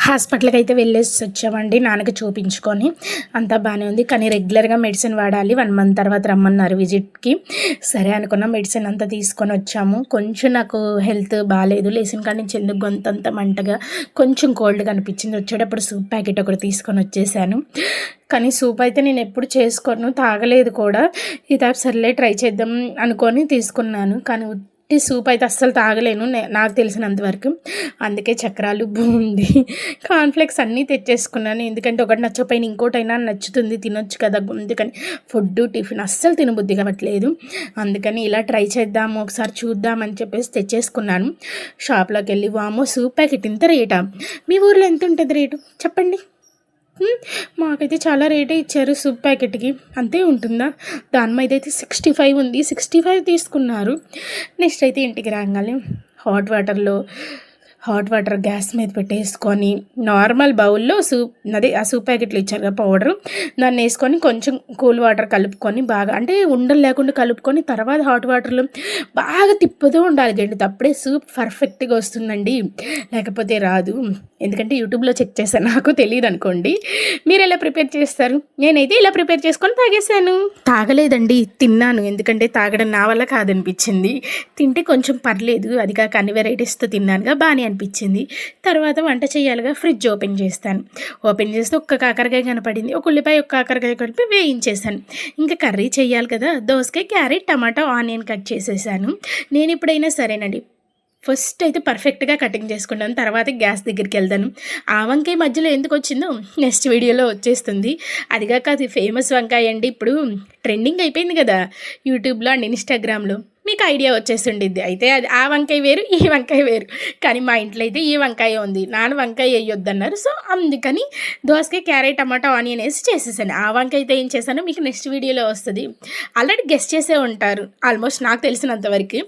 హాస్పిటల్కి అయితే వెళ్ళేసి వచ్చామండి. నాన్నకి చూపించుకొని అంతా బాగానే ఉంది, కానీ రెగ్యులర్గా మెడిసిన్ వాడాలి. 1 మంత్ తర్వాత రమ్మన్నారు విజిట్కి. సరే అనుకున్న మెడిసిన్ అంతా తీసుకొని వచ్చాము. కొంచెం నాకు హెల్త్ బాగాలేదు, లేచిన కాడి నుంచి ఎందుకు గొంతంత మంటగా కొంచెం కోల్డ్గా అనిపించింది. వచ్చేటప్పుడు సూప్ ప్యాకెట్ ఒకటి తీసుకొని వచ్చేసాను. కానీ సూప్ అయితే నేను ఎప్పుడు చేసుకోను, తాగలేదు కూడా. ఇది సర్లే ట్రై చేద్దాం అనుకొని తీసుకున్నాను. కానీ సూప్ అయితే అస్సలు తాగలేను నాకు తెలిసినంతవరకు. అందుకే చక్రాలు, బూంది, కాన్ఫ్లెక్స్ అన్నీ తెచ్చేసుకున్నాను. ఎందుకంటే ఒకటి నచ్చకపోయినా ఇంకోటైనా నచ్చుతుంది, తినొచ్చు కదా. అందుకని ఫుడ్ టిఫిన్ అస్సలు తినబుద్ధి కావట్లేదు. అందుకని ఇలా ట్రై చేద్దాము, ఒకసారి చూద్దామని చెప్పేసి తెచ్చేసుకున్నాను. షాప్లోకి వెళ్ళి వామో సూప్ ప్యాకెట్ ఇంత రేటా? మీ ఊర్లో ఎంత ఉంటుంది రేటు చెప్పండి? మాకైతే చాలా రేటే ఇచ్చారు సూప్ ప్యాకెట్కి. అంతే ఉంటుందా? దాని మీద అయితే 65 ఉంది. 65 తీసుకున్నారు. నెక్స్ట్ అయితే ఇంటికి రాగానే హాట్ వాటర్ గ్యాస్ మీద పెట్టేసుకొని నార్మల్ బౌల్లో ఆ సూప్ ప్యాకెట్లు ఇచ్చారు కదా పౌడరు, దాన్ని వేసుకొని కొంచెం కూల్ వాటర్ కలుపుకొని బాగా, అంటే ఉండలు లేకుండా కలుపుకొని తర్వాత హాట్ వాటర్లో బాగా తిప్పుతూ ఉండాలి గంట. అప్పుడే సూప్ పర్ఫెక్ట్గా వస్తుందండి, లేకపోతే రాదు. ఎందుకంటే యూట్యూబ్లో చెక్ చేశాను, నాకు తెలియదు అనుకోండి. మీరు ఎలా ప్రిపేర్ చేస్తారు? నేనైతే ఇలా ప్రిపేర్ చేసుకొని తాగేశాను. తాగలేదండి, తిన్నాను. ఎందుకంటే తాగడం నా వల్ల కాదనిపించింది. తింటే కొంచెం పర్లేదు, అది కాక అన్ని వెరైటీస్తో తిన్నానుగా, బాగానే అనిపించింది. తర్వాత వంట చేయాలిగా, ఫ్రిడ్జ్ ఓపెన్ చేస్తే ఒక్క కాకరకాయ కనపడింది. ఒక ఉల్లిపాయ, ఒక కాకరకాయ కలిపి వేయించేసాను. ఇంకా కర్రీ చేయాలి కదా, దోసకాయ, క్యారెట్, టమాటా, ఆనియన్ కట్ చేసేసాను. నేను ఎప్పుడైనా సరేనండి ఫస్ట్ అయితే పర్ఫెక్ట్గా కటింగ్ చేసుకుంటాను, తర్వాత గ్యాస్ దగ్గరికి వెళ్తాను. ఆ వంకాయ మధ్యలో ఎందుకు వచ్చిందో నెక్స్ట్ వీడియోలో వచ్చేస్తుంది. అదిగాక అది ఫేమస్ వంకాయ అండి, ఇప్పుడు ట్రెండింగ్ అయిపోయింది కదా యూట్యూబ్లో అండ్ ఇన్స్టాగ్రామ్లో. మీకు ఐడియా వచ్చేసిండిద్ది. అయితే అది ఆ వంకాయ వేరు, ఈ వంకాయ వేరు. కానీ మా ఇంట్లో అయితే ఈ వంకాయ ఉంది, నాన్న వంకాయ వేయొద్దన్నారు. సో అందుకని దోసకాయ, క్యారెట్, టమాటా, ఆనియన్ వేసి చేసేసాను. ఆ వంకాయ అయితే ఏం చేశాను మీకు నెక్స్ట్ వీడియోలో వస్తుంది. ఆల్రెడీ గెస్ట్ చేసే ఉంటారు ఆల్మోస్ట్ నాకు తెలిసినంతవరకు.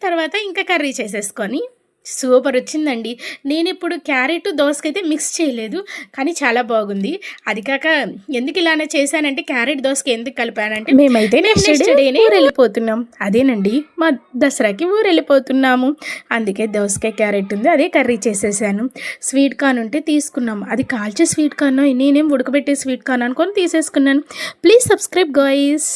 తర్వాత ఇంకా కర్రీ చేసేసుకొని సూపర్ వచ్చిందండి. నేను ఇప్పుడు క్యారెట్, దోసకాయ అయితే మిక్స్ చేయలేదు, కానీ చాలా బాగుంది. అది కాక ఎందుకు ఇలానే చేశానంటే, క్యారెట్, దోసకాయ ఎందుకు కలిపానంటే, మేమైతే నెక్స్ట్ డేనే ఊరు వెళ్ళిపోతున్నాం. అదేనండి, మా దసరాకి ఊరు వెళ్ళిపోతున్నాము. అందుకే దోసకాయ, క్యారెట్ ఉంది, అదే కర్రీ చేసేసాను. స్వీట్ కార్న్ ఉంటే తీసుకున్నాం, అది కాల్చే స్వీట్ కార్న్, నేనేం ఉడకబెట్టే స్వీట్ కార్న్ అనుకొని తీసేసుకున్నాను. Please subscribe guys.